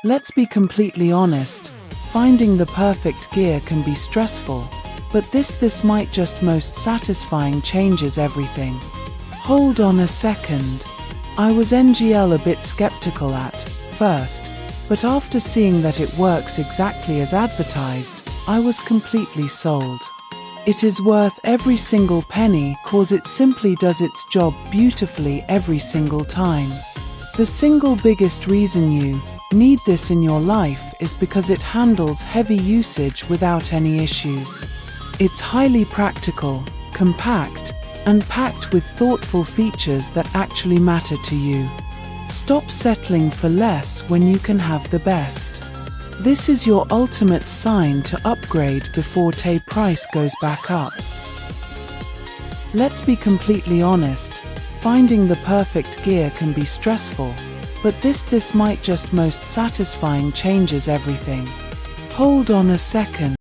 Let's be completely honest, finding the perfect gear can be stressful, but this might just most satisfying changes everything. Hold on a second. I was NGL a bit skeptical at first, but after seeing that it works exactly as advertised, I was completely sold. It is worth every single penny cause it simply does its job beautifully every single time. The single biggest reason you need this in your life is because it handles heavy usage without any issues. It's highly practical, compact, and packed with thoughtful features that actually matter to you. Stop settling for less when you can have the best. This is your ultimate sign to upgrade before the price goes back up. Let's be completely honest, finding the perfect gear can be stressful, but this might just most satisfying changes everything. Hold on a second.